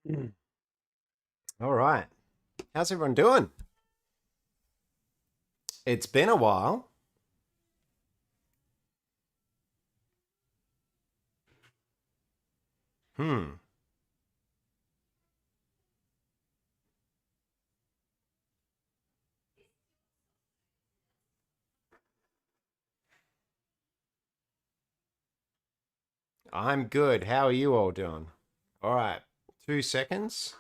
Mm. All right. How's everyone doing? It's been a while. Hmm. I'm good. How are you all doing? All right. 2 seconds.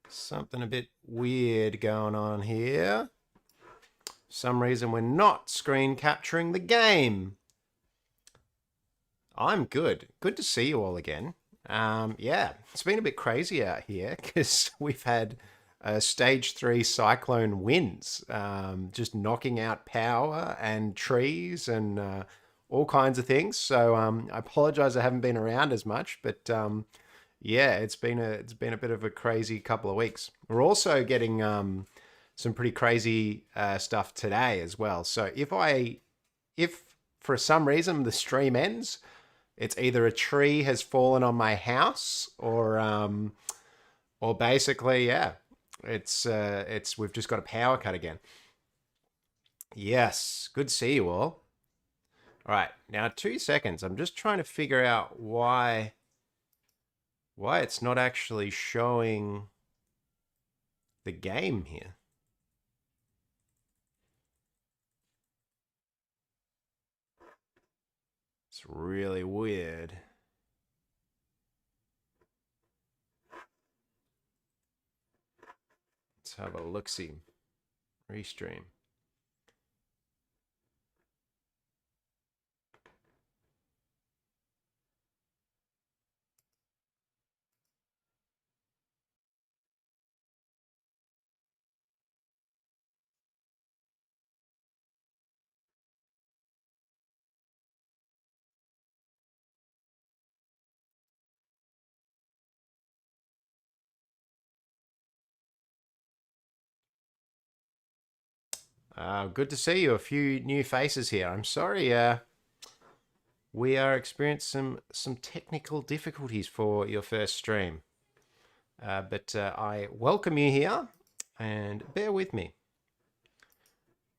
Something a bit weird going on here. For some reason we're not screen capturing the game. I'm good. Good to see you all again. Yeah, it's been a bit crazy out here because we've had stage three cyclone winds, just knocking out power and trees and all kinds of things. So I apologize I haven't been around as much, but yeah, it's been a bit of a crazy couple of weeks. We're also getting some pretty crazy stuff today as well. So if for some reason the stream ends, it's either a tree has fallen on my house or basically, yeah, it's we've just got a power cut again. Yes, good to see you all. All right, now 2 seconds. I'm just trying to figure out why it's not actually showing the game here. It's really weird. Let's have a look see. Restream. Good to see you. A few new faces here. I'm sorry. We are experiencing some technical difficulties for your first stream, but I welcome you here, and bear with me.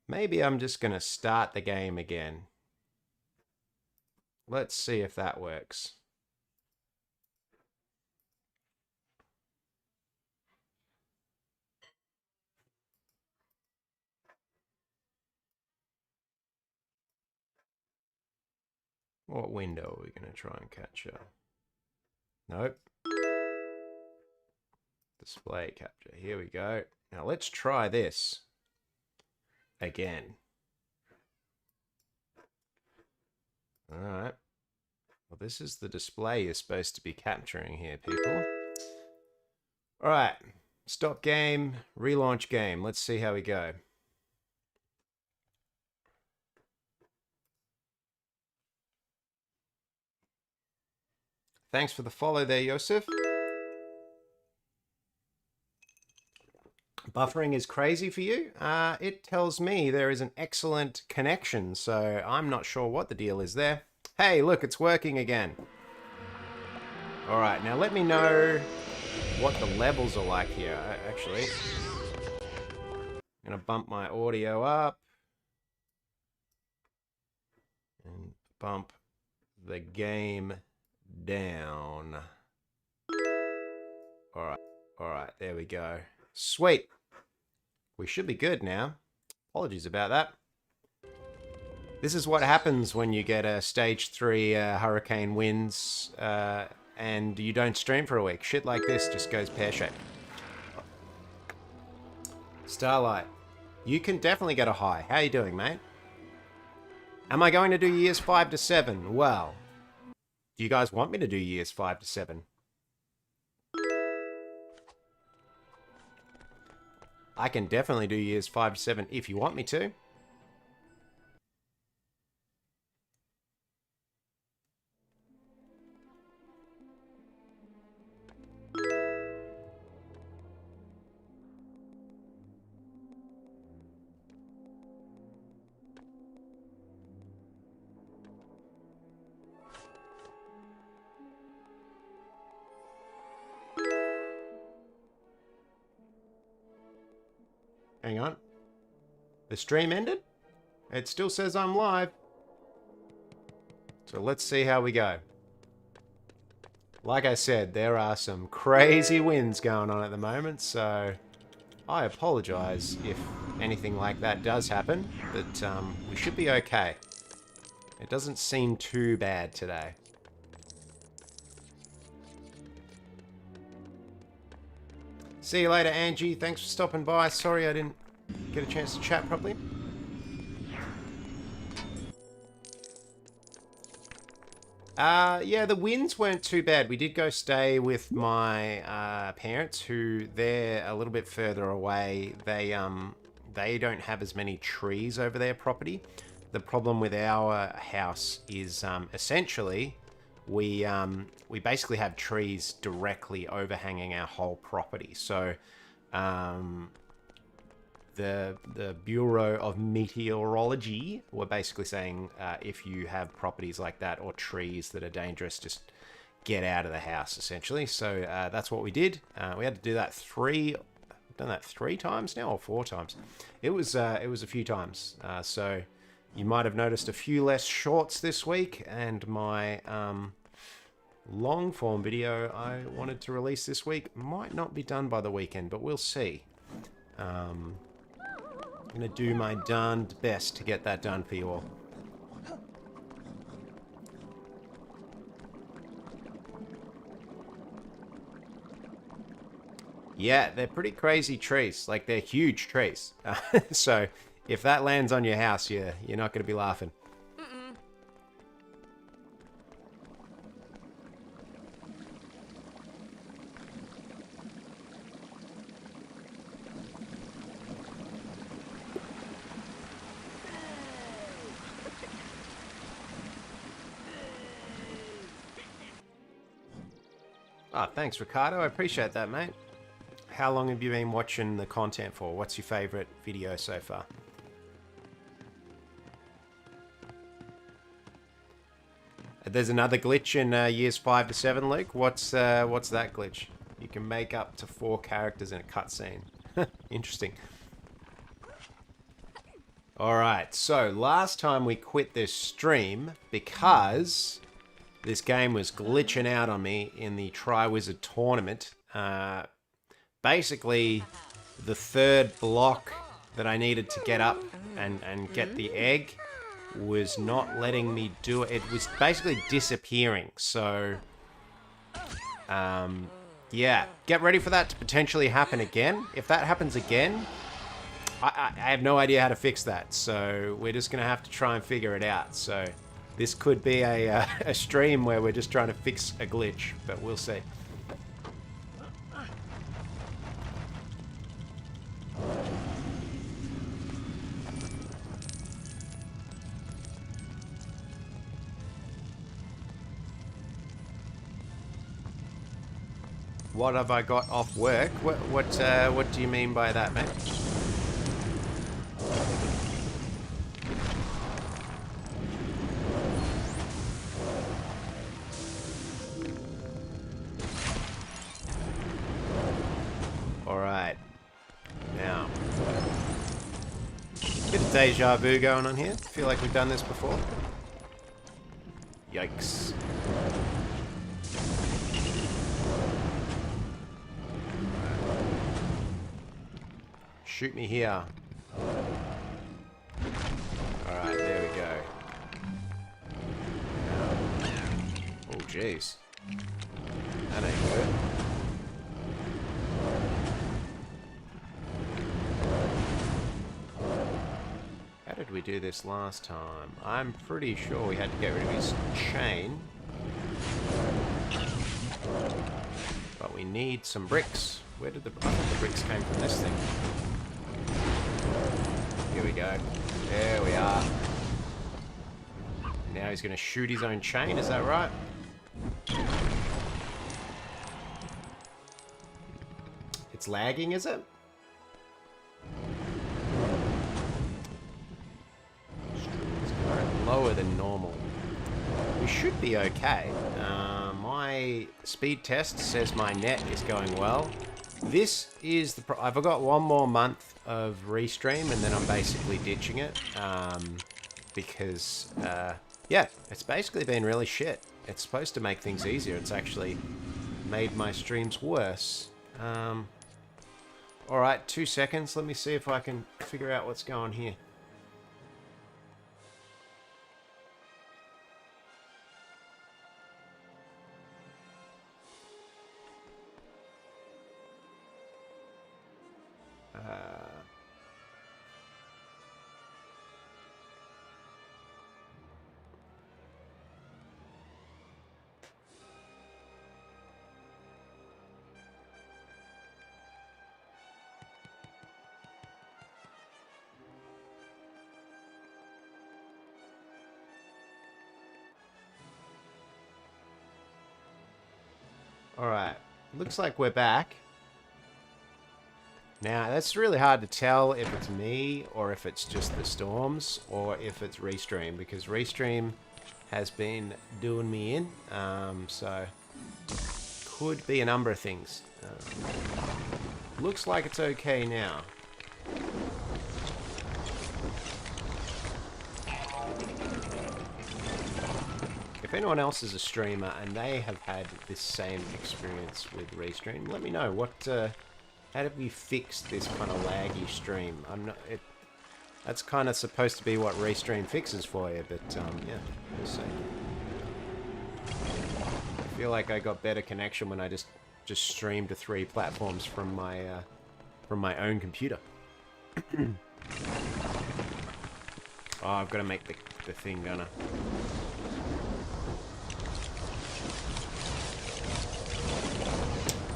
Maybe I'm just going to start the game again. Let's see if that works. What window are we going to try and capture? Nope. Display capture. Here we go. Now let's try this again. All right. Well, this is the display you're supposed to be capturing here, people. All right. Stop game, relaunch game. Let's see how we go. Thanks for the follow there, Yosef. Buffering is crazy for you? It tells me there is an excellent connection, so I'm not sure what the deal is there. Hey, look, it's working again. All right, now let me know what the levels are like here, actually. I'm going to bump my audio up and bump the game down. All right, there we go. Sweet. We should be good now. Apologies about that. This is what happens when you get a stage 3 hurricane winds and you don't stream for a week. Shit like this just goes pear-shaped. Starlight, you can definitely get a high. How you doing, mate? Am I going to do years 5 to 7? Well, do you guys want me to do years 5 to 7? I can definitely do years 5 to 7 if you want me to. The stream ended? It still says I'm live. So let's see how we go. Like I said, there are some crazy winds going on at the moment, so I apologize if anything like that does happen, but we should be okay. It doesn't seem too bad today. See you later, Angie. Thanks for stopping by. Sorry I didn't get a chance to chat properly. Yeah, the winds weren't too bad. We did go stay with my parents, who they're a little bit further away. They don't have as many trees over their property. The problem with our house is essentially we basically have trees directly overhanging our whole property. So the Bureau of Meteorology were basically saying if you have properties like that or trees that are dangerous, just get out of the house, essentially. So that's what we did. We had to do that I've done that 3 times now, or 4 times. It was a few times. So you might have noticed a few less shorts this week, and my long form video I wanted to release this week might not be done by the weekend, but we'll see. I'm going to do my darned best to get that done for you all. Yeah, they're pretty crazy trees. Like, they're huge trees. So if that lands on your house, you're not going to be laughing. Oh, thanks, Ricardo. I appreciate that, mate. How long have you been watching the content for? What's your favorite video so far? There's another glitch in years 5 to 7, Luke. What's that glitch? You can make up to 4 characters in a cutscene. Interesting. Alright, so last time we quit this stream because this game was glitching out on me in the Triwizard tournament. Basically, the 3rd block that I needed to get up and get the egg was not letting me do it. It was basically disappearing. So, yeah, get ready for that to potentially happen again. If that happens again, I have no idea how to fix that. So we're just going to have to try and figure it out. So this could be a stream where we're just trying to fix a glitch, but we'll see. What have I got off work? What do you mean by that, mate? Alright. Now. Bit of deja vu going on here. Feel like we've done this before. Yikes. Shoot me here. Alright, there we go. Oh, jeez. That ain't good. How did we do this last time? I'm pretty sure we had to get rid of his chain. But we need some bricks. Where did I thought the bricks came from this thing. Here we go. There we are. Now he's going to shoot his own chain, is that right? It's lagging, is it? It's lower than normal. We should be okay. My speed test says my net is going well. This is the... I've got one more month of Restream, and then I'm basically ditching it. Because, yeah, it's basically been really shit. It's supposed to make things easier. It's actually made my streams worse. Alright, 2 seconds. Let me see if I can figure out what's going here. Alright, looks like we're back. Now, that's really hard to tell if it's me, or if it's just the storms, or if it's Restream, because Restream has been doing me in, so could be a number of things. Looks like it's okay now. If anyone else is a streamer and they have had this same experience with Restream, let me know. What, how did we fix this kind of laggy stream? I'm not. That's kind of supposed to be what Restream fixes for you, but yeah, we'll see. I feel like I got better connection when I just streamed to 3 platforms from my own computer. Oh, I've got to make the thing gonna.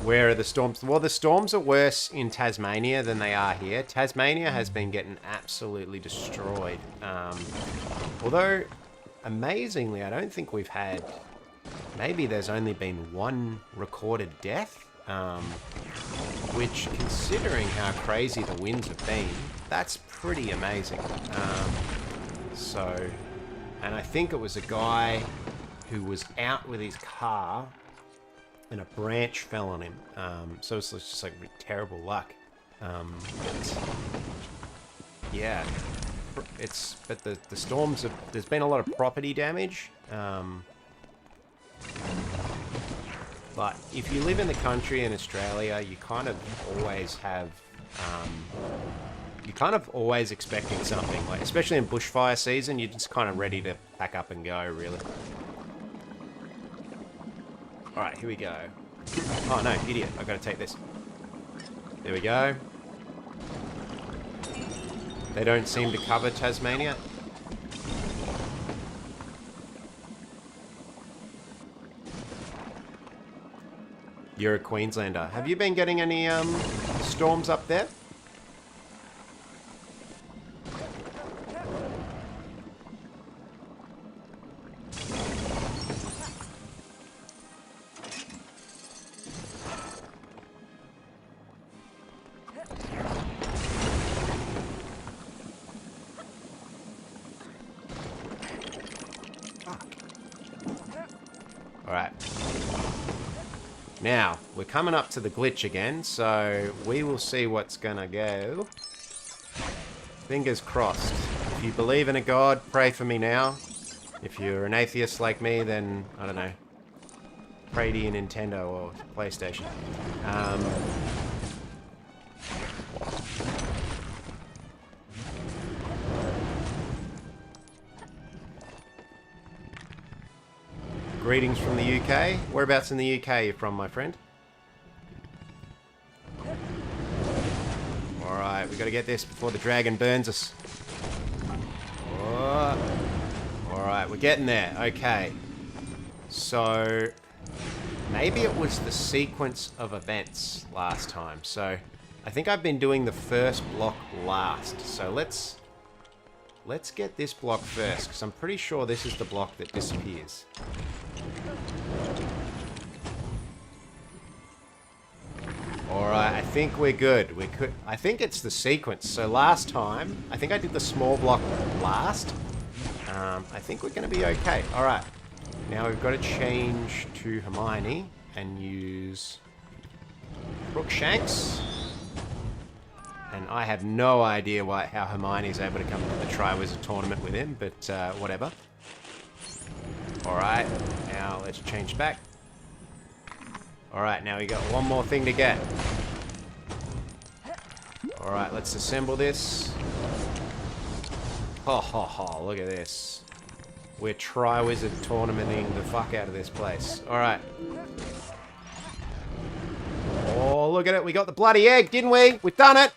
Where are the storms? Well, the storms are worse in Tasmania than they are here. Tasmania has been getting absolutely destroyed. Although, amazingly, I don't think we've had... Maybe there's only been 1 recorded death. Which, considering how crazy the winds have been, that's pretty amazing. And I think it was a guy who was out with his car... and a branch fell on him, so it's just like terrible luck. But yeah, but the storms have. There's been a lot of property damage. But if you live in the country in Australia, you kind of always have. You're kind of always expecting something, like especially in bushfire season. You're just kind of ready to pack up and go, really. Alright, here we go. Oh no, idiot. I've got to take this. There we go. They don't seem to cover Tasmania. You're a Queenslander. Have you been getting any storms up there? Now, we're coming up to the glitch again, so we will see what's gonna go. Fingers crossed. If you believe in a god, pray for me now. If you're an atheist like me, then, I don't know, pray to your Nintendo or PlayStation. Greetings from the UK. Whereabouts in the UK are you from, my friend? Alright, we gotta get this before the dragon burns us. Oh. Alright, we're getting there. Okay. So, maybe it was the sequence of events last time. So, I think I've been doing the first block last. So, let's get this block first, because I'm pretty sure this is the block that disappears. Alright, I think we're good. I think it's the sequence. So last time, I think I did the small block last. I think we're going to be okay. Alright. Now we've got to change to Hermione and use Brookshanks. And I have no idea how Hermione's able to come to the Triwizard Tournament with him, but whatever. Alright, now let's change back. Alright, now we got one more thing to get. Alright, let's assemble this. Ho ho ho, look at this. We're Triwizard Tournamenting the fuck out of this place. Alright. Oh, look at it, we got the bloody egg, didn't we? We've done it!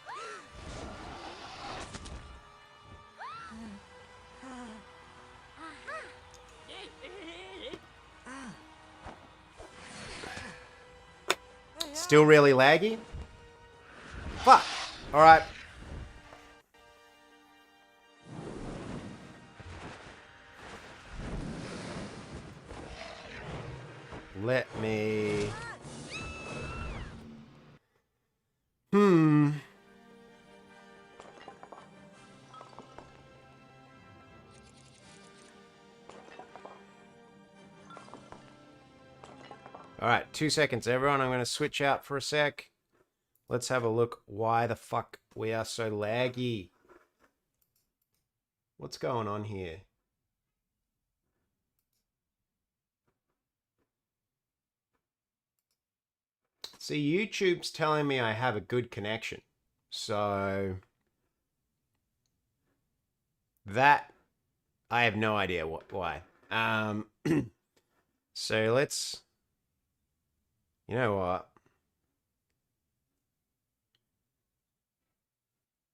Still really laggy? Fuck. Alright. Let me... Alright, 2 seconds, everyone. I'm going to switch out for a sec. Let's have a look why the fuck we are so laggy. What's going on here? See, YouTube's telling me I have a good connection. So... that... I have no idea why. So let's... You know what?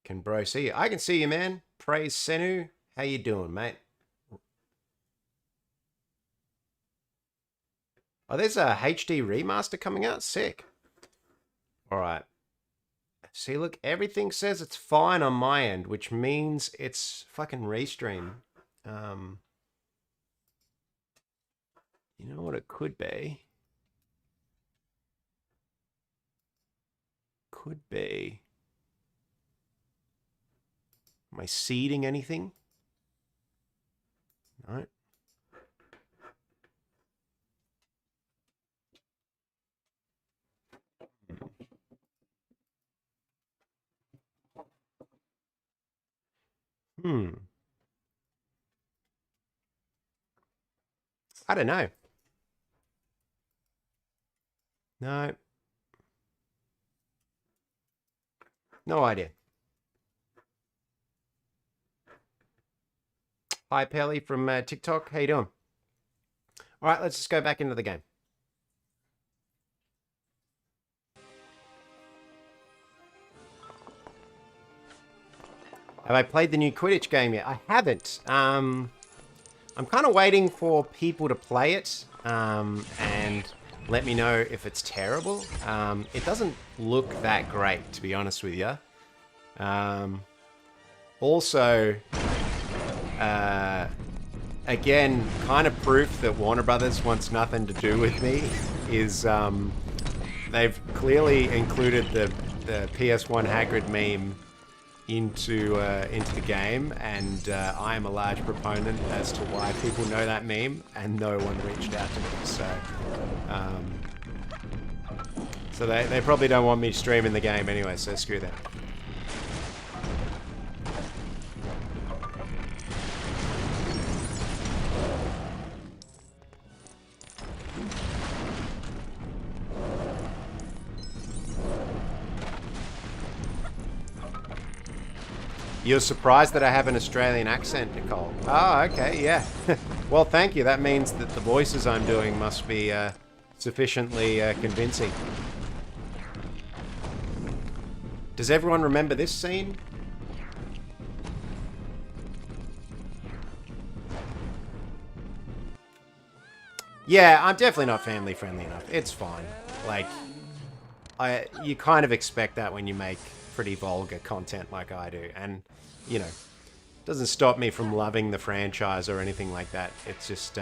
Can bro see you? I can see you, man. Praise Senu. How you doing, mate? Oh, there's a HD remaster coming out. Sick. All right. See, look, everything says it's fine on my end, which means it's fucking restream. You know what it could be? Could be. Am I seeding anything? No. I don't know. No. No idea. Hi, Pelly from TikTok. How you doing? All right, let's just go back into the game. Have I played the new Quidditch game yet? I haven't. I'm kind of waiting for people to play it and let me know if it's terrible. It doesn't look that great, to be honest with you. Also, again, kind of proof that Warner Brothers wants nothing to do with me is they've clearly included the PS1 Hagrid meme into the game, and I am a large proponent as to why people know that meme, and no one reached out to me. So they probably don't want me streaming the game anyway, so screw that. You're surprised that I have an Australian accent, Nicole? Oh, okay, yeah. Well, thank you. That means that the voices I'm doing must be sufficiently convincing. Does everyone remember this scene? Yeah, I'm definitely not family friendly enough. It's fine. Like, you kind of expect that when you make pretty vulgar content like I do, and you know, doesn't stop me from loving the franchise or anything like that. It's just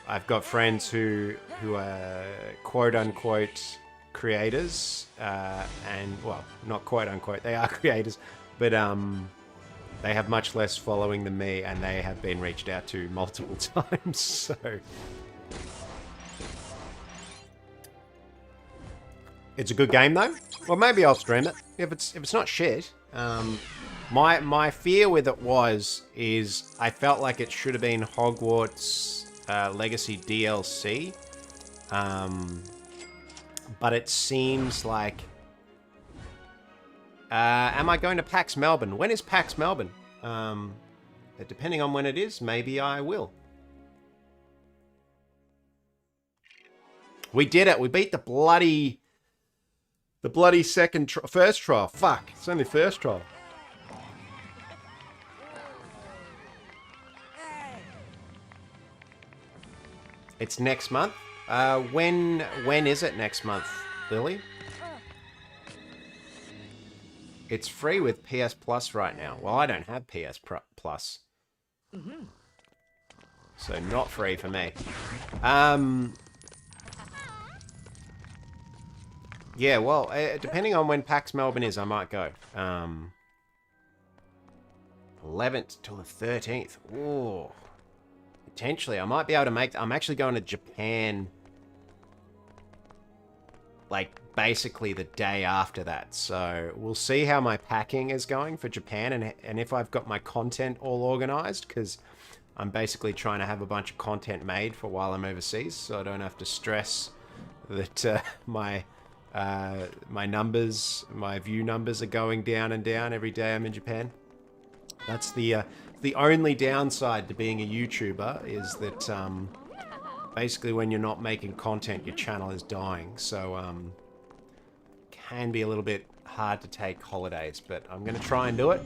I've got friends who are quote unquote creators, and well, not quote unquote, they are creators, but they have much less following than me, and they have been reached out to multiple times. So It's a good game though. Well, maybe I'll stream it if it's not shit. My fear with it is I felt like it should have been Hogwarts Legacy DLC, but it seems like. Am I going to PAX Melbourne? When is PAX Melbourne? Depending on when it is, maybe I will. We did it. We beat the bloody first trial. Fuck, it's only first trial. It's next month. When is it next month, Lily? It's free with PS Plus right now. Well, I don't have PS Plus. So not free for me. Yeah, well, depending on when PAX Melbourne is, I might go. 11th till the 13th. Ooh. Potentially, I might be able to make... I'm actually going to Japan, like, basically the day after that. So we'll see how my packing is going for Japan and if I've got my content all organized, because I'm basically trying to have a bunch of content made for while I'm overseas, so I don't have to stress that my numbers, my view numbers are going down and down every day I'm in Japan. That's the only downside to being a YouTuber, is that basically when you're not making content, your channel is dying. So can be a little bit hard to take holidays, but I'm going to try and do it.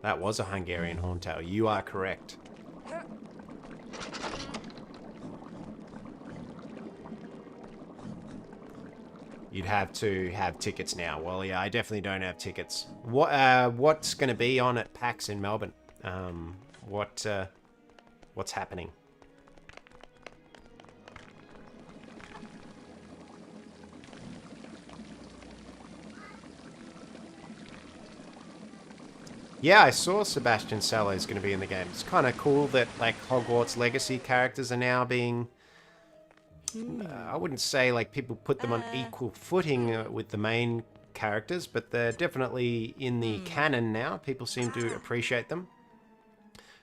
That was a Hungarian horntail. You are correct. You'd have to have tickets now. Well, yeah, I definitely don't have tickets. What's going to be on at PAX in Melbourne? What's happening? Yeah, I saw Sebastian Sallow is going to be in the game. It's kind of cool that, like, Hogwarts Legacy characters are now being... I wouldn't say, like, people put them on equal footing with the main characters, but they're definitely in the canon now. People seem to appreciate them.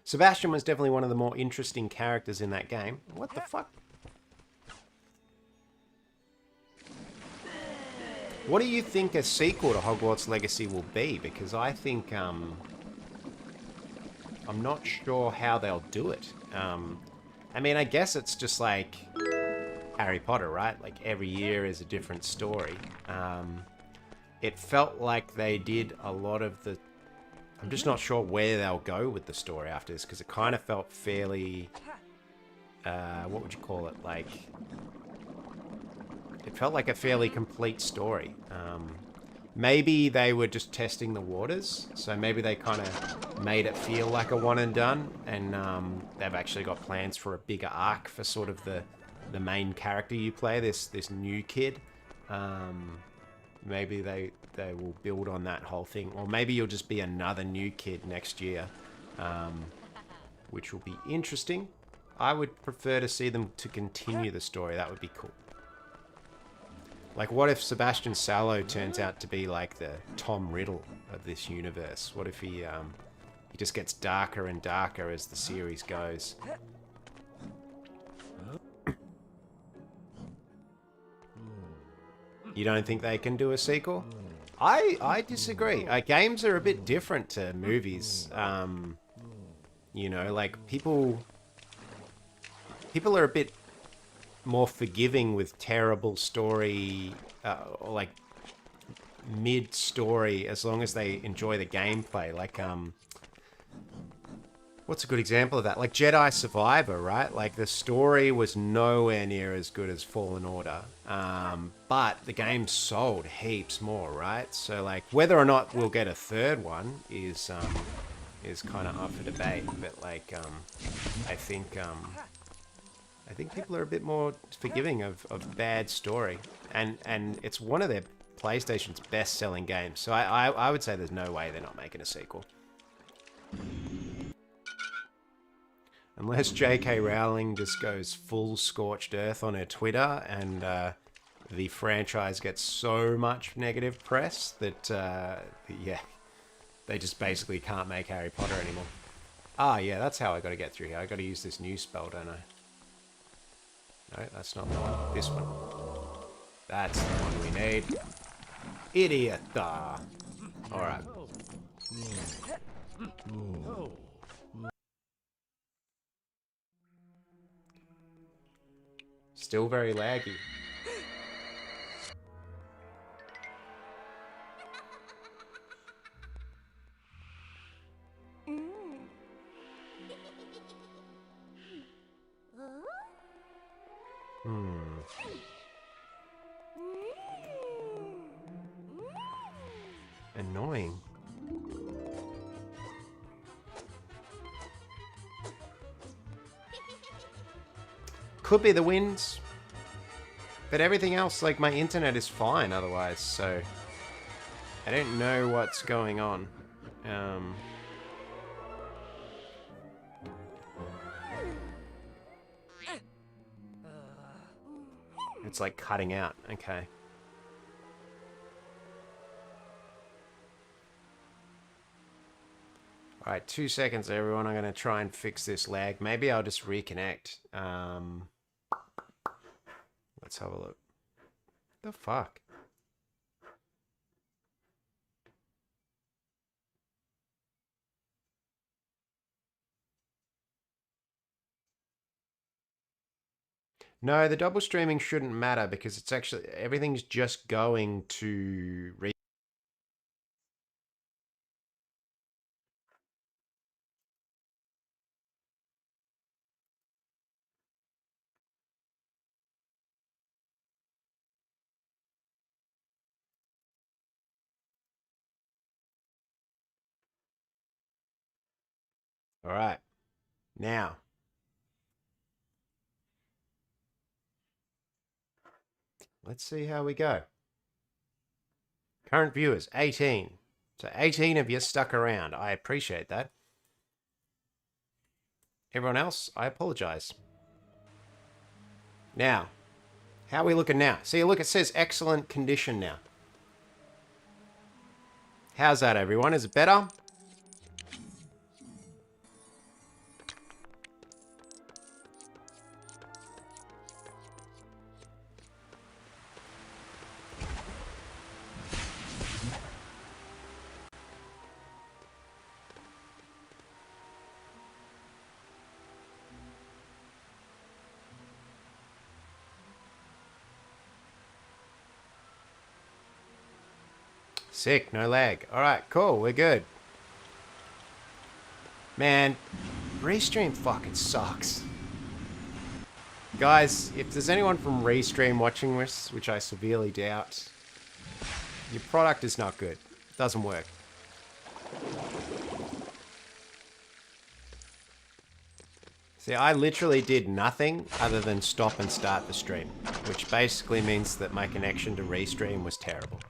Sebastian was definitely one of the more interesting characters in that game. What the fuck? What do you think a sequel to Hogwarts Legacy will be? Because I think, I'm not sure how they'll do it. I mean, I guess it's just like Harry Potter, right? Like, every year is a different story. It felt like they did a lot of the... I'm just not sure where they'll go with the story after this, because it kind of felt fairly... what would you call it? Like... It felt like a fairly complete story. Maybe they were just testing the waters, so maybe they kind of made it feel like a one and done, and they've actually got plans for a bigger arc for sort of the main character you play, this new kid. Maybe they will build on that whole thing, or maybe you'll just be another new kid next year, which will be interesting. I would prefer to see them to continue the story. That would be cool. Like, what if Sebastian Sallow turns out to be like the Tom Riddle of this universe? What if he just gets darker and darker as the series goes? You don't think they can do a sequel? I disagree. Games are a bit different to movies. You know, like, people are a bit more forgiving with terrible story, or like mid-story, as long as they enjoy the gameplay. Like, what's a good example of that? Like Jedi Survivor, right? Like, the story was nowhere near as good as Fallen Order, but the game sold heaps more, right? So, like, whether or not we'll get a third one is kind of up for debate. But, like, I think people are a bit more forgiving of bad story, and it's one of their PlayStation's best-selling games. So I would say there's no way they're not making a sequel. Unless J.K. Rowling just goes full scorched earth on her Twitter and the franchise gets so much negative press that, yeah, they just basically can't make Harry Potter anymore. Ah, yeah, that's how I got to get through here. I got to use this new spell, don't I? No, that's not the one. This one. That's the one we need. Idiot. Alright. Still very laggy. Annoying. Could be the winds. But everything else, like my internet is fine otherwise, so I don't know what's going on. It's like cutting out. Okay. Alright, 2 seconds everyone. I'm going to try and fix this lag. Maybe I'll just reconnect. Let's have a look. The fuck? No, the double streaming shouldn't matter because it's actually, everything's just going to All right. Now, let's see how we go. Current viewers, 18. So 18 of you stuck around. I appreciate that. Everyone else, I apologize. Now, how are we looking now? See, look, it says excellent condition now. How's that, everyone? Is it better? Sick, no lag. All right, cool, we're good. Man, Restream fucking sucks. Guys, if there's anyone from Restream watching this, which I severely doubt, your product is not good. It doesn't work. See, I literally did nothing other than stop and start the stream, which basically means that my connection to Restream was terrible.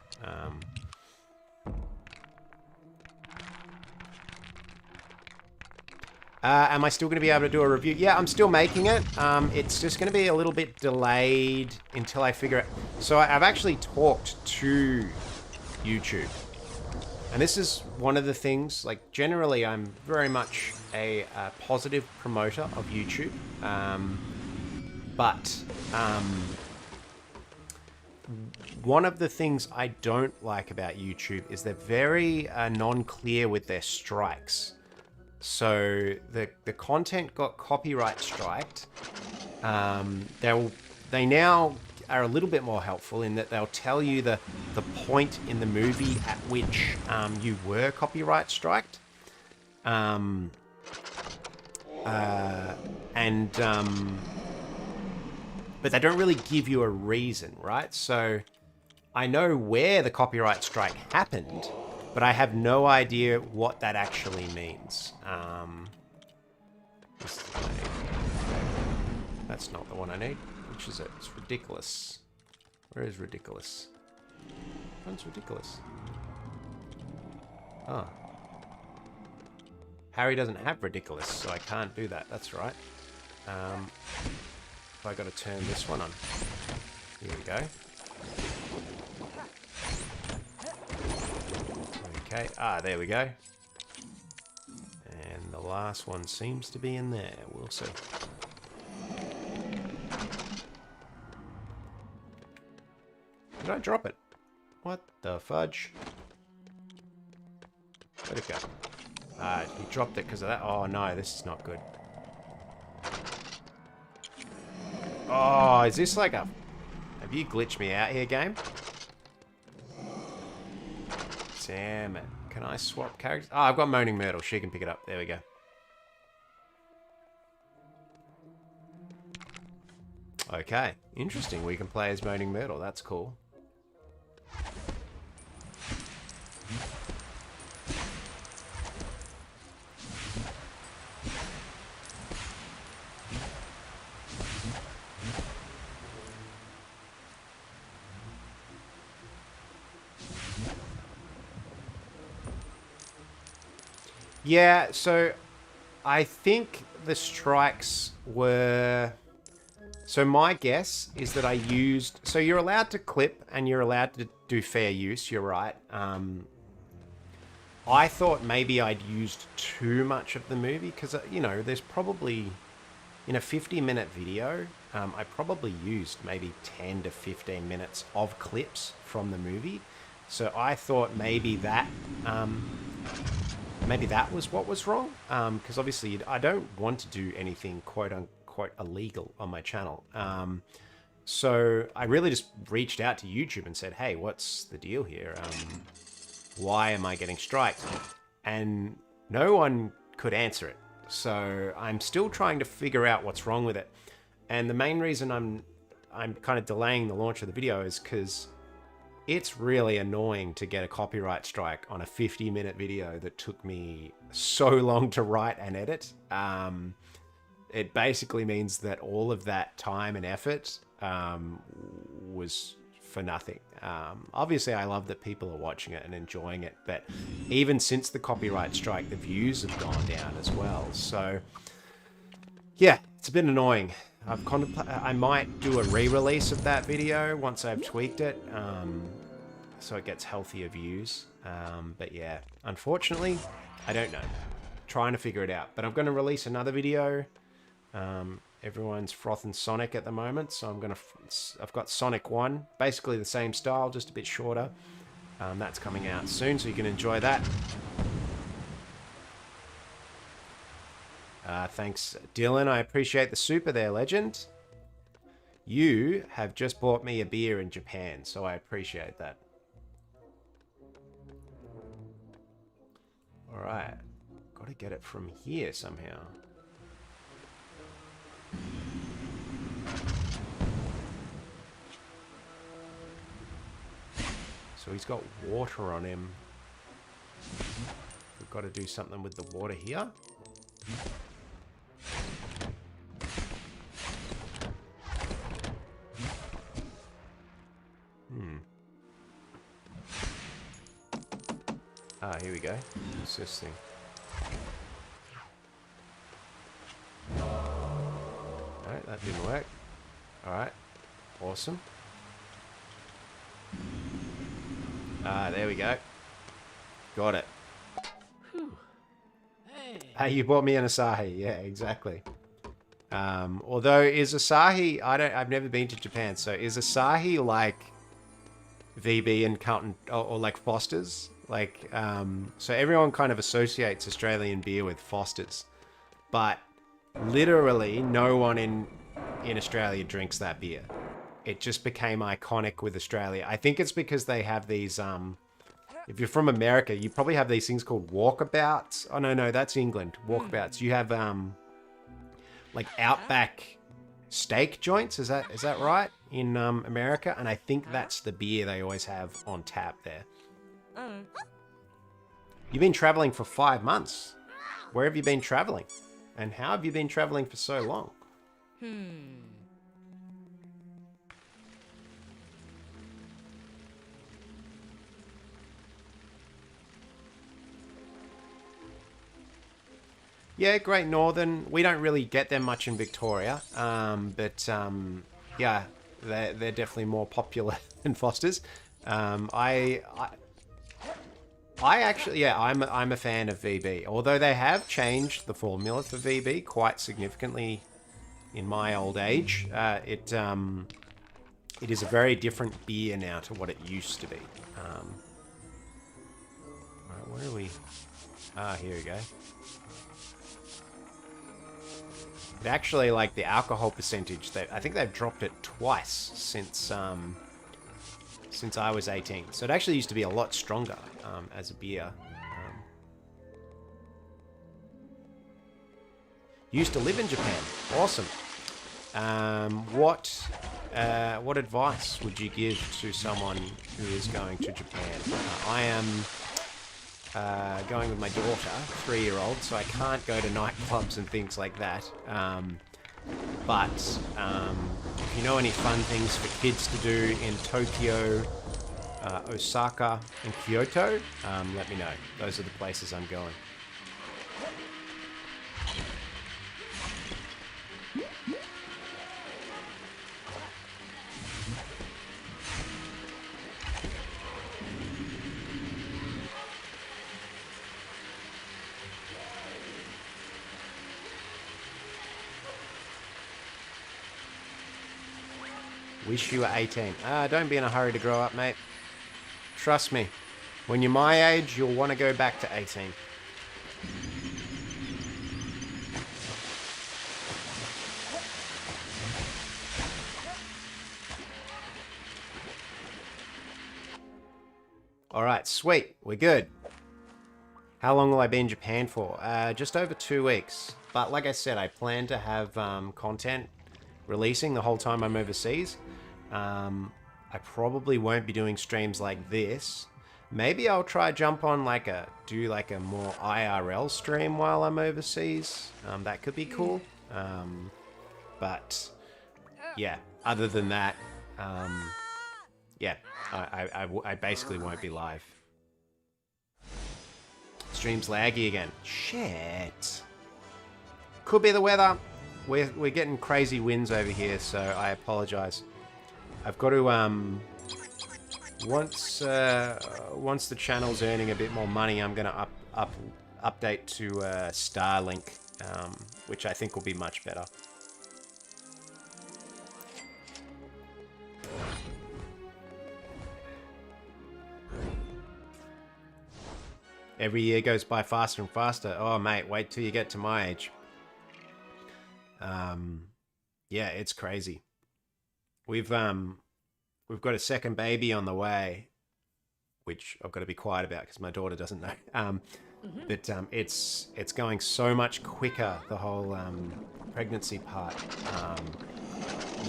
Am I still going to be able to do a review? Yeah, I'm still making it. It's just going to be a little bit delayed until I figure it. So I've actually talked to YouTube. And this is one of the things, like generally I'm very much a positive promoter of YouTube. But one of the things I don't like about YouTube is they're very non-clear with their strikes. So the content got copyright striked. They now are a little bit more helpful in that they'll tell you the point in the movie at which you were copyright striked. But they don't really give you a reason, right? So I know where the copyright strike happened, but I have no idea what that actually means. That's not the one I need. Which is it? It's ridiculous. Where is ridiculous? Which one's ridiculous? Oh. Harry doesn't have ridiculous, so I can't do that. That's right. I got to turn this one on. Here we go. Okay. Ah, there we go. And the last one seems to be in there. We'll see. Did I drop it? What the fudge? Where'd it go? He dropped it because of that. Oh no, this is not good. Oh, is this like a... Have you glitched me out here, game? Damn it. Can I swap characters? Oh, I've got Moaning Myrtle. She can pick it up. There we go. Okay. Interesting. We can play as Moaning Myrtle. That's cool. Yeah, so I think the strikes were... So my guess is that I used... So you're allowed to clip and you're allowed to do fair use, you're right. I thought maybe I'd used too much of the movie because, you know, there's probably... In a 50-minute video, I probably used maybe 10 to 15 minutes of clips from the movie. So I thought maybe that... Maybe that was what was wrong, because obviously I don't want to do anything quote-unquote illegal on my channel. So I really just reached out to YouTube and said, hey, what's the deal here? Why am I getting striked? And no one could answer it. So I'm still trying to figure out what's wrong with it. And the main reason I'm kind of delaying the launch of the video is because it's really annoying to get a copyright strike on a 50-minute video that took me so long to write and edit. It basically means that all of that time and effort was for nothing. Obviously, I love that people are watching it and enjoying it, but even since the copyright strike, the views have gone down as well. So, yeah, it's a bit annoying. I might do a re-release of that video once I've tweaked it, so it gets healthier views. But yeah, unfortunately, I don't know. Trying to figure it out. But I'm going to release another video. Everyone's frothing Sonic at the moment, so I've got Sonic 1, basically the same style, just a bit shorter. That's coming out soon, so you can enjoy that. Thanks, Dylan. I appreciate the super there, legend. You have just bought me a beer in Japan, so I appreciate that. Alright. Got to get it from here somehow. So he's got water on him. We've got to do something with the water here. Ah, here we go. What's this thing? Alright, that didn't work. Alright. Awesome. Ah, there we go. Got it. Hey, you bought me an Asahi. Yeah, exactly. Although, is Asahi... I've never been to Japan, so is Asahi like VB and Carlton... Or like Foster's? Like, so everyone kind of associates Australian beer with Foster's. But literally no one in Australia drinks that beer. It just became iconic with Australia. I think it's because they have these... if you're from America, you probably have these things called walkabouts. Oh, no, that's England. Walkabouts. You have, like, Outback steak joints. Is that right? In America? And I think that's the beer they always have on tap there. You've been traveling for 5 months. Where have you been traveling? And how have you been traveling for so long? Yeah, Great Northern. We don't really get them much in Victoria, yeah, they're definitely more popular than Foster's. I actually, yeah, I'm a fan of VB. Although they have changed the formula for VB quite significantly in my old age. It is a very different beer now to what it used to be. Alright, where are we? Ah, here we go. It actually, like the alcohol percentage, I think they've dropped it twice since I was 18. So it actually used to be a lot stronger as a beer. Used to live in Japan. Awesome. What advice would you give to someone who is going to Japan? I am going with my daughter, 3-year-old, so I can't go to nightclubs and things like that. But if you know any fun things for kids to do in Tokyo, Osaka, and Kyoto, let me know. Those are the places I'm going. Wish you were 18. Don't be in a hurry to grow up, mate. Trust me. When you're my age, you'll want to go back to 18. Alright, sweet. We're good. How long will I be in Japan for? Just over 2 weeks. But like I said, I plan to have content releasing the whole time I'm overseas. I probably won't be doing streams like this. Maybe I'll try jump on do a more IRL stream while I'm overseas. That could be cool. But yeah, other than that, yeah, I basically won't be live. Stream's laggy again. Shit. Could be the weather. We're getting crazy winds over here, so I apologize. I've got to once the channel's earning a bit more money, I'm gonna update to Starlink, which I think will be much better. Every year goes by faster and faster. Oh mate, wait till you get to my age. Yeah, it's crazy. We've got a second baby on the way, which I've got to be quiet about because my daughter doesn't know. But it's going so much quicker, the whole pregnancy part,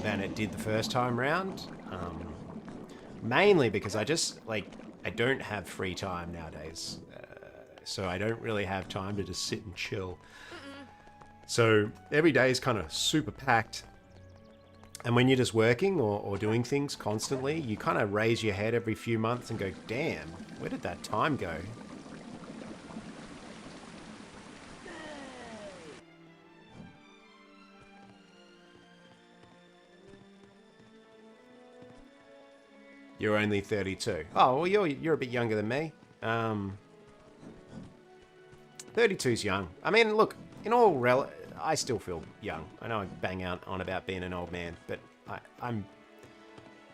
than it did the first time round. Mainly because I don't have free time nowadays, so I don't really have time to just sit and chill. So every day is kind of super packed. And when you're just working or doing things constantly, you kind of raise your head every few months and go, damn, where did that time go? You're only 32. Oh, well, you're a bit younger than me. 32's young. I mean, look, I still feel young. I know I bang out on about being an old man, but I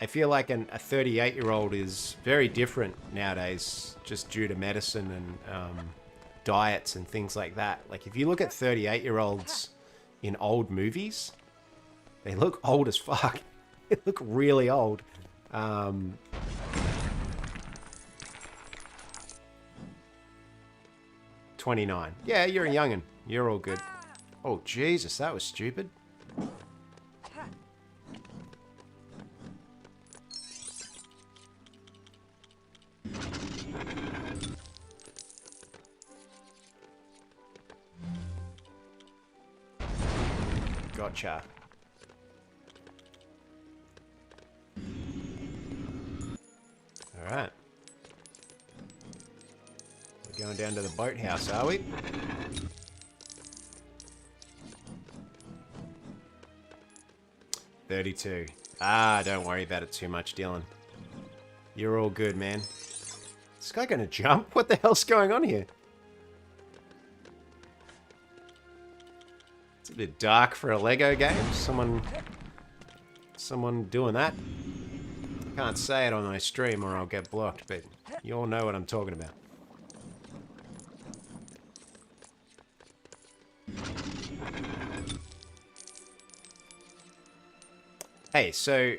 feel like a 38-year-old is very different nowadays, just due to medicine and diets and things like that. Like if you look at 38-year-olds in old movies, they look old as fuck. They look really old. 29. Yeah, you're a youngin'. You're all good. Oh, Jesus, that was stupid. Gotcha. Alright. We're going down to the boathouse, are we? 32. Ah, don't worry about it too much, Dylan. You're all good, man. Is this guy gonna jump? What the hell's going on here? It's a bit dark for a Lego game. Someone doing that. Can't say it on my stream or I'll get blocked, but you all know what I'm talking about. Hey, so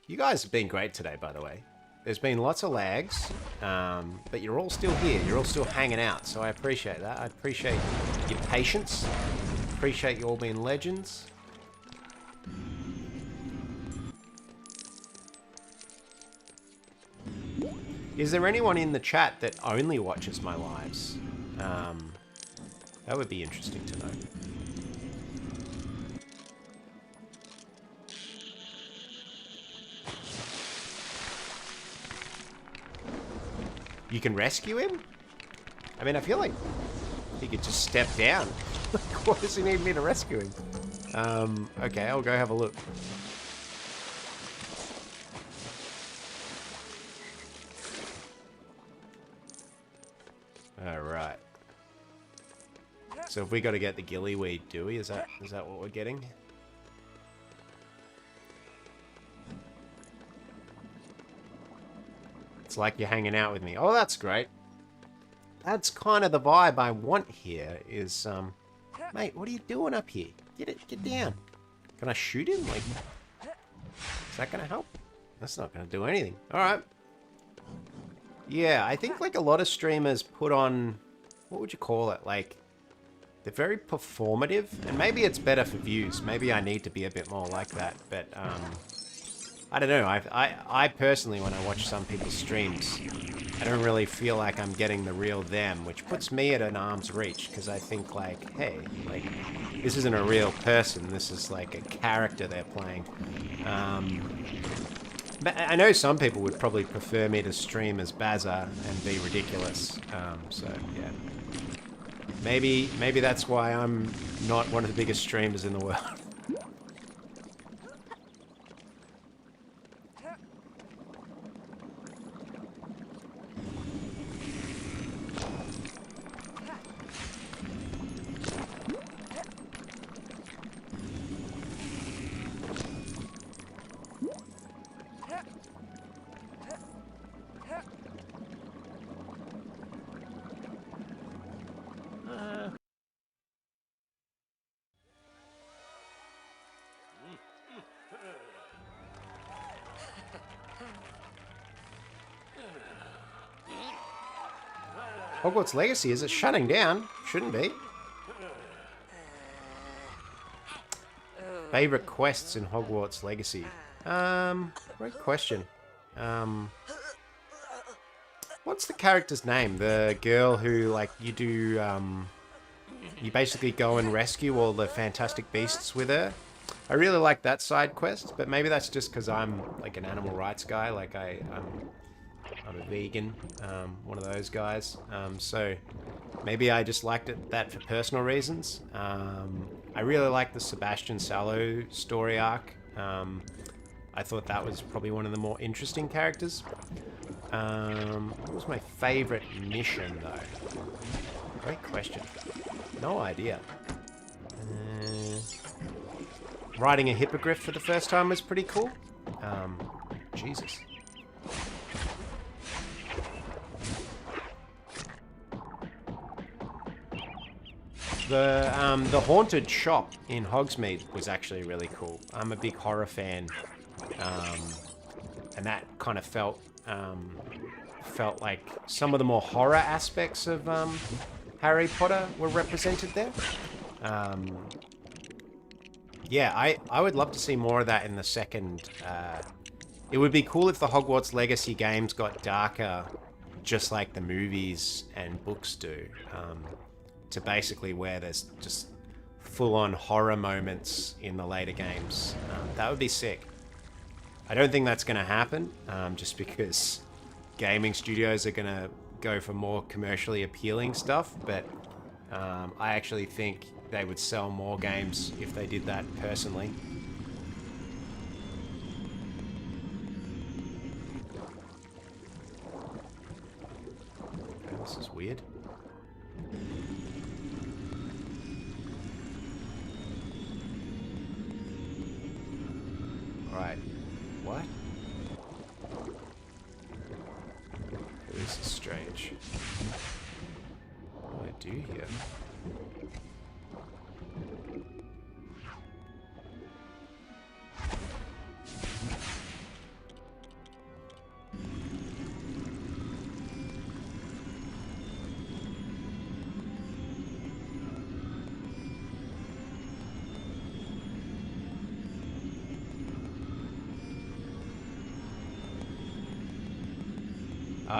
you guys have been great today, by the way. There's been lots of lags, but you're all still here. You're all still hanging out, so I appreciate that. I appreciate your patience. Appreciate you all being legends. Is there anyone in the chat that only watches my lives? That would be interesting to know. You can rescue him? I mean, I feel like he could just step down. Why does he need me to rescue him? Okay, I'll go have a look. Alright. So have we got to get the gillyweed, do we? Is that what we're getting? It's like you're hanging out with me. Oh, that's great. That's kind of the vibe I want here is, mate, what are you doing up here? Get down. Can I shoot him? Like, is that gonna help? That's not gonna do anything. Alright. Yeah, I think like a lot of streamers put on, what would you call it? Like, they're very performative, and maybe it's better for views. Maybe I need to be a bit more like that, but, I don't know. I personally, when I watch some people's streams, I don't really feel like I'm getting the real them, which puts me at an arm's reach, because I think like, hey, like, this isn't a real person. This is like a character they're playing. But I know some people would probably prefer me to stream as Bazza and be ridiculous. So yeah, maybe that's why I'm not one of the biggest streamers in the world. Hogwarts Legacy, is it shutting down? Shouldn't be. Favorite quests in Hogwarts Legacy? Great question. What's the character's name? The girl who, like, you do, you basically go and rescue all the fantastic beasts with her. I really like that side quest, but maybe that's just because I'm, like, an animal rights guy. Like, I'm a vegan, one of those guys. So maybe I just liked that for personal reasons. I really like the Sebastian Sallow story arc. I thought that was probably one of the more interesting characters. What was my favorite mission, though? Great question. No idea. Riding a hippogriff for the first time was pretty cool. Jesus. The haunted shop in Hogsmeade was actually really cool. I'm a big horror fan, and that kind of felt like some of the more horror aspects of Harry Potter were represented there. Yeah, I would love to see more of that in the second. It would be cool if the Hogwarts Legacy games got darker, just like the movies and books do. To basically where there's just full-on horror moments in the later games. That would be sick. I don't think that's going to happen, just because gaming studios are going to go for more commercially appealing stuff, but I actually think they would sell more games if they did that personally. This is weird. Alright. What? This is strange. What do I do here?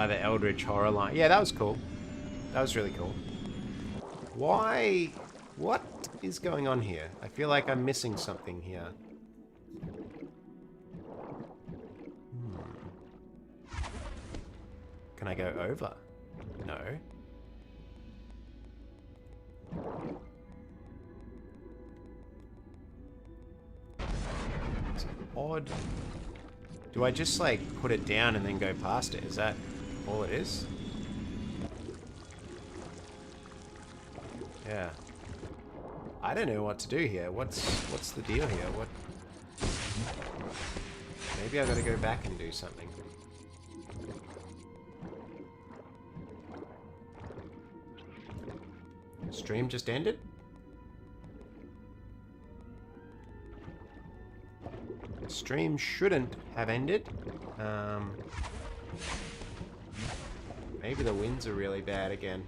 The Eldritch Horror line. Yeah, that was cool. That was really cool. Why? What is going on here? I feel like I'm missing something here. Can I go over? No. It's odd. Do I just, like, put it down and then go past it? Is that all it is? Yeah. I don't know what to do here. What's the deal here? What? Maybe I gotta go back and do something. Stream just ended? Stream shouldn't have ended. Maybe the winds are really bad again.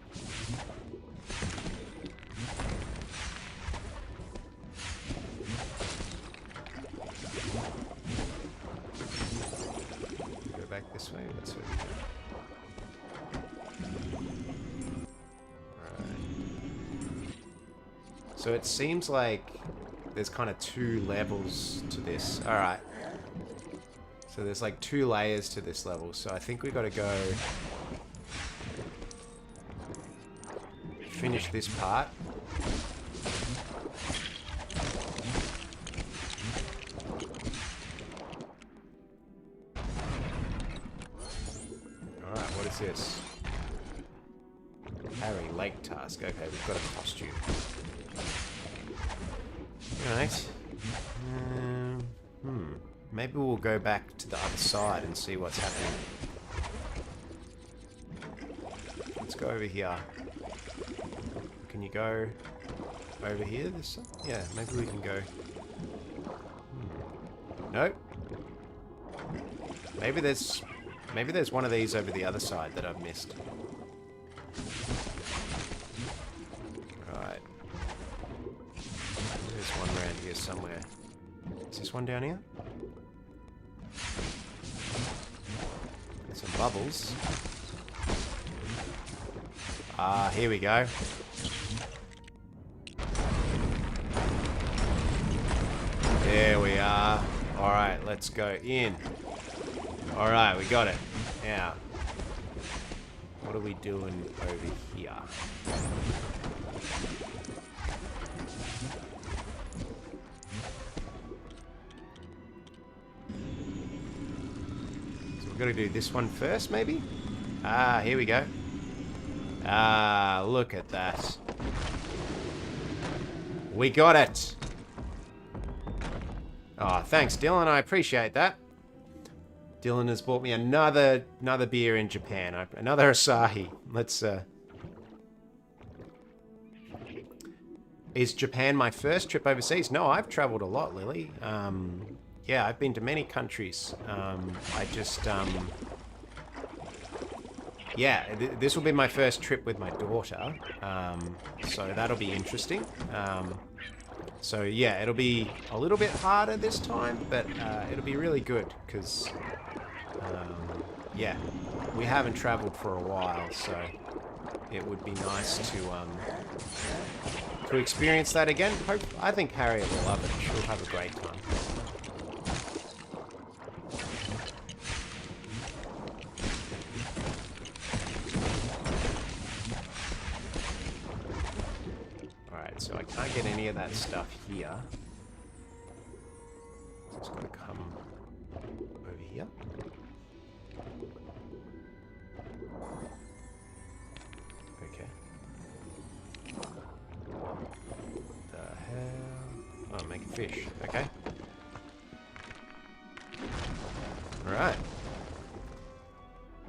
Go back this way. That's what we do. Alright. So it seems like there's kind of 2 levels to this. Alright. So there's like 2 layers to this level. So I think we got to go finish this part. Alright, what is this? Harry Lake task. Okay, we've got a costume. Alright. Maybe we'll go back to the other side and see what's happening. Let's go over here. Can you go over here? This side? Yeah, maybe we can go. Nope. Maybe there's one of these over the other side that I've missed. Right. There's one around here somewhere. Is this one down here? Some bubbles. Ah, here we go. There we are. Alright, let's go in. Alright, we got it. Now, what are we doing over here? So we've got to do this one first, maybe? Ah, here we go. Ah, look at that. We got it. Oh, thanks, Dylan. I appreciate that. Dylan has bought me another beer in Japan. Another Asahi. Let's, Is Japan my first trip overseas? No, I've traveled a lot, Lily. Yeah, I've been to many countries. Yeah, this will be my first trip with my daughter. So that'll be interesting. So yeah, it'll be a little bit harder this time, but it'll be really good because, yeah, we haven't traveled for a while, so it would be nice to experience that again. I think Harriet will love it. She'll have a great time. So I can't get any of that stuff here. So it's got to come over here. fish. Okay. Alright.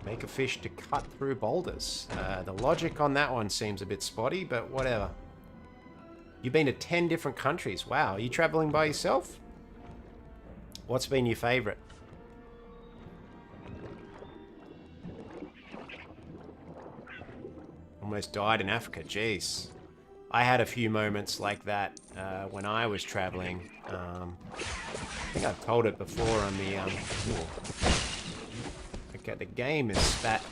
Make a fish to cut through boulders. The logic on that one seems a bit spotty, but whatever. You've been to 10 different countries. Wow, are you traveling by yourself? What's been your favorite? Almost died in Africa, jeez. I had a few moments like that when I was traveling. I think I've told it before on the... Okay, the game is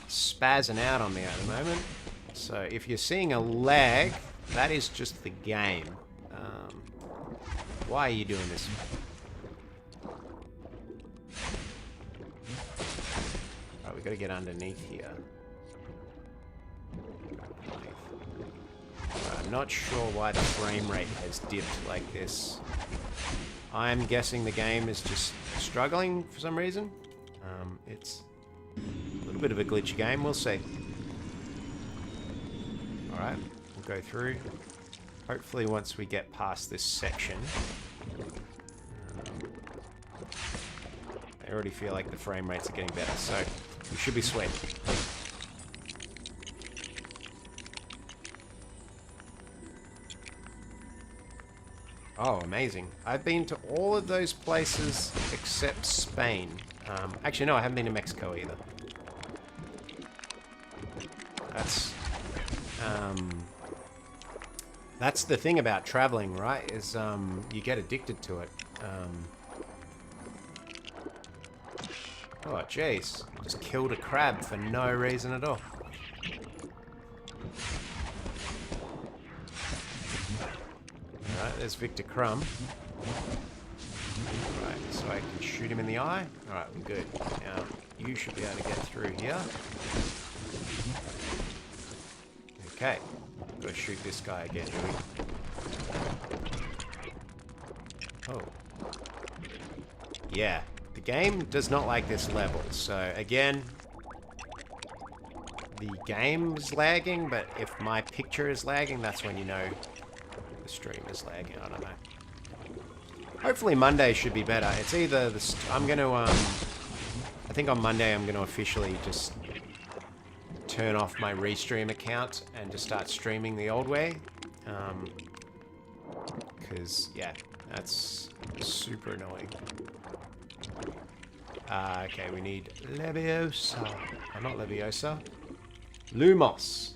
spazzing out on me at the moment. So if you're seeing a lag, that is just the game. Why are you doing this? Alright, we gotta get underneath here. I'm not sure why the frame rate has dipped like this. I'm guessing the game is just struggling for some reason. It's a little bit of a glitchy game, we'll see. Alright, we'll go through. Hopefully once we get past this section. I already feel like the frame rates are getting better, so we should be sweet. Oh, amazing. I've been to all of those places except Spain. Actually, no, I haven't been to Mexico either. That's the thing about traveling, right? Is you get addicted to it. Oh, jeez. Just killed a crab for no reason at all. Alright, there's Victor Crumb. Right, so I can shoot him in the eye. Alright, we're good. Now, you should be able to get through here. Okay. Gotta shoot this guy again, do we? Oh. Yeah. The game does not like this level, so again... The game is lagging, but if my picture is lagging, that's when you know the stream is lagging. I don't know. Hopefully Monday should be better. It's either the... I'm going to... I think on Monday I'm going to officially just turn off my restream account and just start streaming the old way. Because, yeah, that's super annoying. Okay, we need Leviosa. Oh, not Leviosa. Lumos.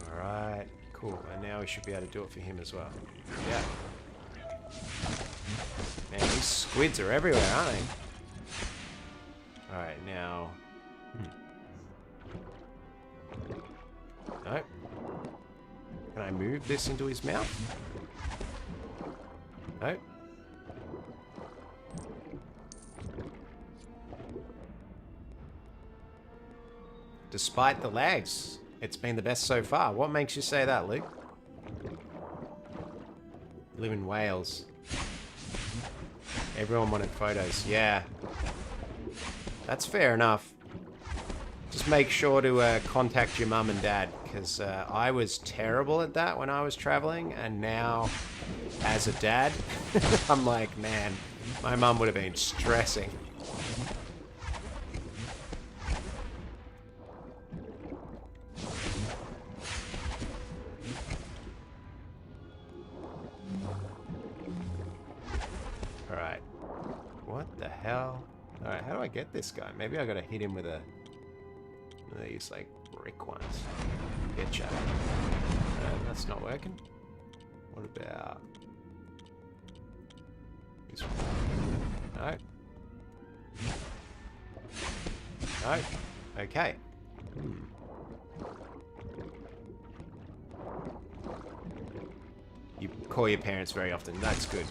Alright, cool. And now we should be able to do it for him as well. Yeah. Man, these squids are everywhere, aren't they? Alright, now... Nope. Can I move this into his mouth? Nope. Despite the lags, it's been the best so far. What makes you say that, Luke? Live in Wales. Everyone wanted photos. Yeah. That's fair enough. Just make sure to contact your mum and dad, because I was terrible at that when I was traveling, and now, as a dad, I'm like, man, my mum would have been stressing. Alright. What the hell? Alright, how do I get this guy? Maybe I gotta hit him with one of these, like, brick ones. Getcha. That's not working. What about... this one? No. No. Okay. You call your parents very often. That's good.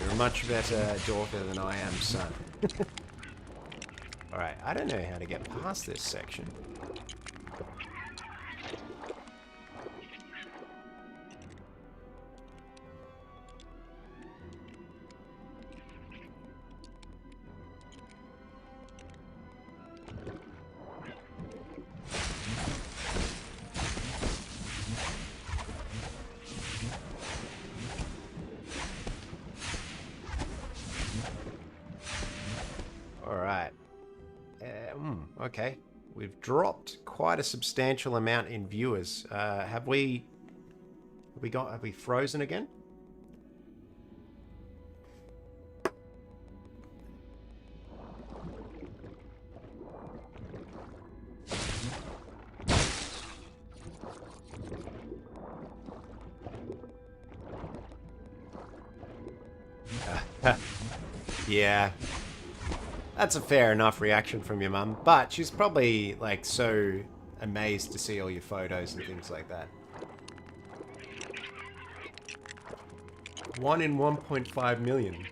You're a much better daughter than I am, son. Alright, I don't know how to get past this section. Okay. We've dropped quite a substantial amount in viewers. Have we frozen again? Yeah. That's a fair enough reaction from your mum, but she's probably like so amazed to see all your photos and things like that. 1 in 1.5 million.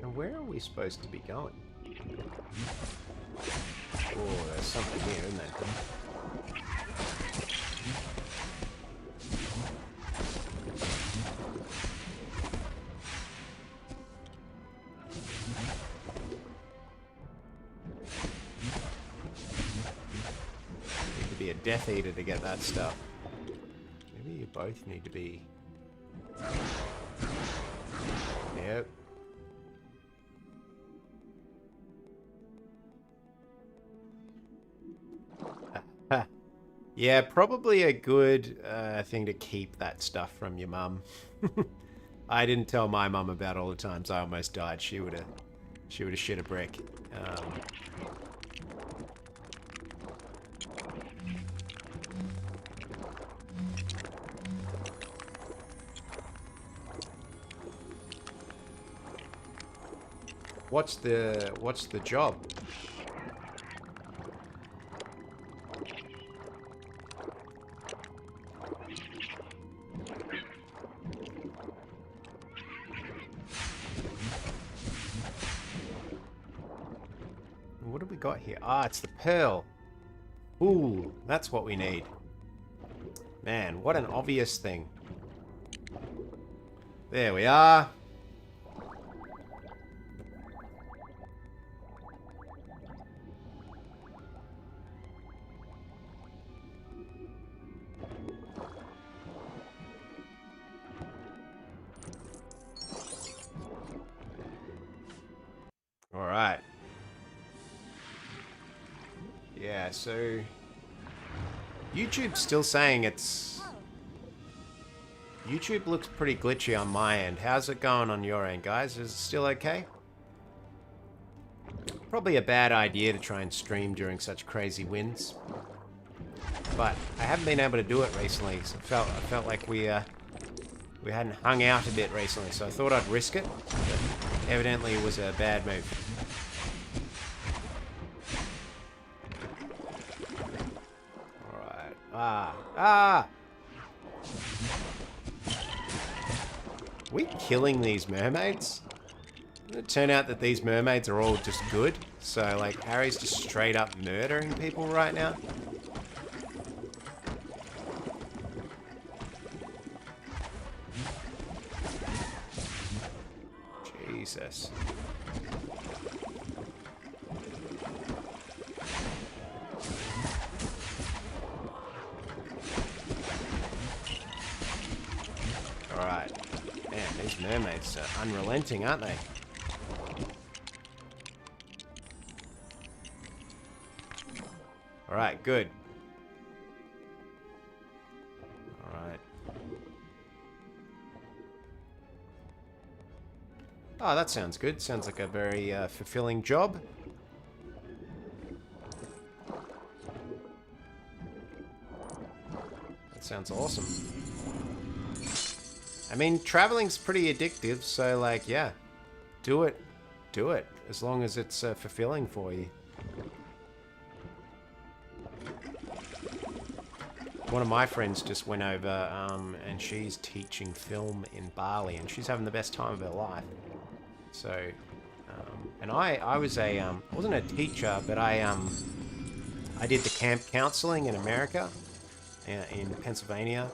And where are we supposed to be going? Oh, there's something here, isn't there? Need to be a Death Eater to get that stuff. Maybe you both need to be... Yep. Yeah, probably a good thing to keep that stuff from your mum. I didn't tell my mum about all the times I almost died. She would have shit a brick. What's the job? What have we got here? Ah, it's the pearl. Ooh, that's what we need. Man, what an obvious thing. There we are. All right. Yeah, so YouTube's still saying it's... YouTube looks pretty glitchy on my end. How's it going on your end, guys? Is it still okay? Probably a bad idea to try and stream during such crazy winds. But I haven't been able to do it recently, so I felt like we hadn't hung out a bit recently, so I thought I'd risk it. But evidently it was a bad move. Ah! We killing these mermaids? Doesn't it turn out that these mermaids are all just good? So, like, Harry's just straight up murdering people right now? Jesus. Alright. Man, these mermaids are unrelenting, aren't they? Alright, good. Alright. Oh, that sounds good. Sounds like a very fulfilling job. That sounds awesome. I mean, traveling's pretty addictive, so, like, yeah. Do it. Do it. As long as it's fulfilling for you. One of my friends just went over, and she's teaching film in Bali, and she's having the best time of her life. So, and I was I wasn't a teacher, but I did the camp counseling in America. in Pennsylvania,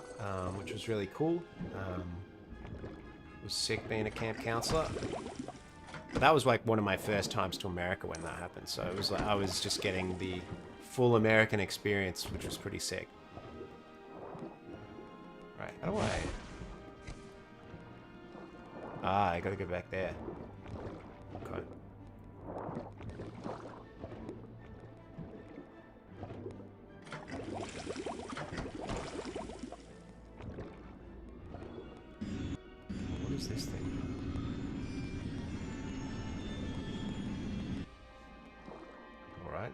which was really cool. It was sick being a camp counselor. But that was like one of my first times to America when that happened. So it was like I was just getting the full American experience, which was pretty sick. Right, how do I... Ah, I gotta go back there. Okay. What is this thing? Alright.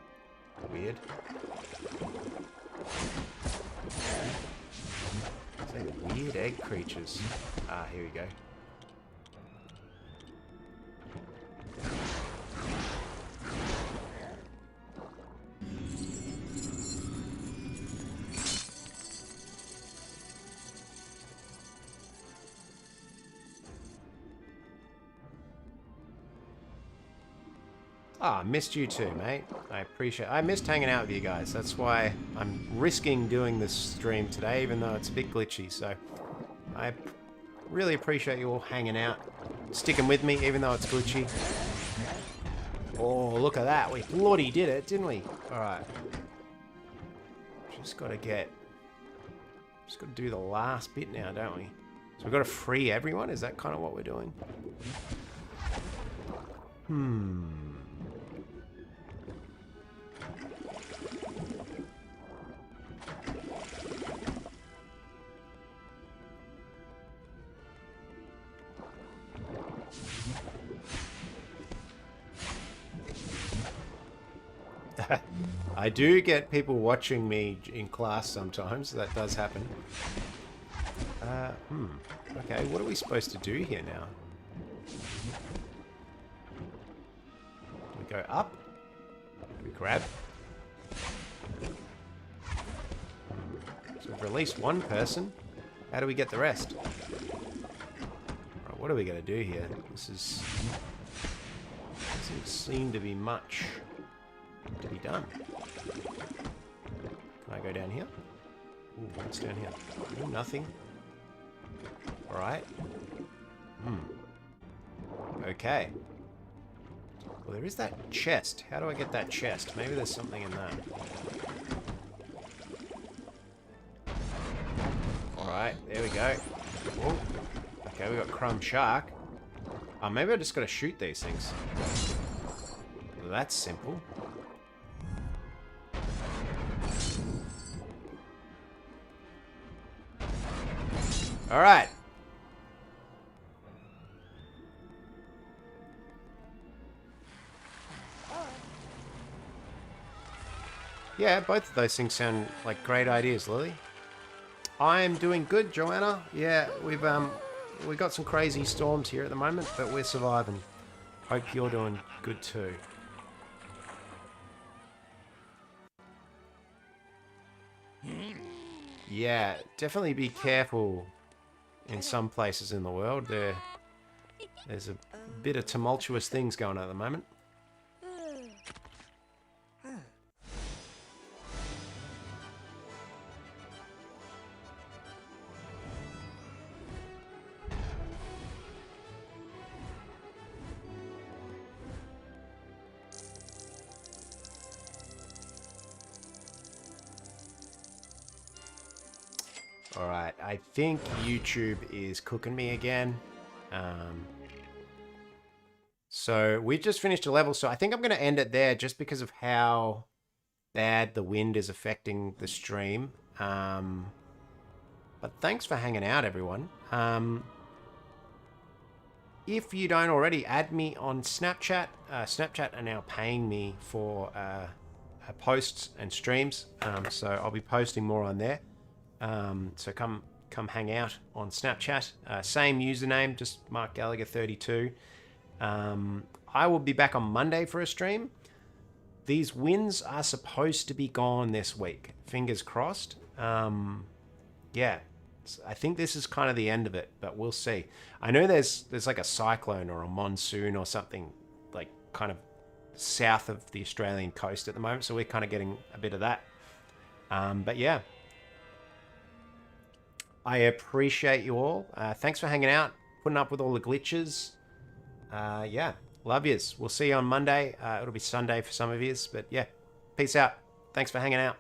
Weird. It's like weird egg creatures. Ah, here we go. Ah, missed you too, mate. I missed hanging out with you guys. That's why I'm risking doing this stream today, even though it's a bit glitchy. So I really appreciate you all hanging out, sticking with me, even though it's glitchy. Oh, look at that. We bloody did it, didn't we? Alright. Just got to do the last bit now, don't we? So we've got to free everyone? Is that kind of what we're doing? I do get people watching me in class sometimes. That does happen. Okay, what are we supposed to do here now? Do we go up? Do we grab? So we've released one person. How do we get the rest? Right, what are we going to do here? Doesn't seem to be much to be done. Can I go down here? Ooh, what's down here? Ooh, nothing. Alright. Okay. Well, there is that chest. How do I get that chest? Maybe there's something in that. Alright, there we go. Whoa. Okay, we got Crumb Shark. Oh, maybe I just gotta shoot these things. Well, that's simple. Alright. Yeah, both of those things sound like great ideas, Lily. I'm doing good, Joanna. Yeah, we got some crazy storms here at the moment, but we're surviving. Hope you're doing good too. Yeah, definitely be careful in some places in the world. There's a bit of tumultuous things going on at the moment. Alright, I think YouTube is cooking me again. So we just finished a level, so I think I'm going to end it there just because of how bad the wind is affecting the stream. But thanks for hanging out, everyone. If you don't already, add me on Snapchat. Snapchat are now paying me for posts and streams, so I'll be posting more on there. So come hang out on Snapchat. Same username, just Mark Gallagher 32. I will be back on Monday for a stream. These winds are supposed to be gone this week. Fingers crossed. Yeah, I think this is kind of the end of it, but we'll see. I know there's like a cyclone or a monsoon or something like kind of south of the Australian coast at the moment, so we're kind of getting a bit of that. But yeah, I appreciate you all. Thanks for hanging out, putting up with all the glitches. Yeah, love yous. We'll see you on Monday. It'll be Sunday for some of yous, but yeah, peace out. Thanks for hanging out.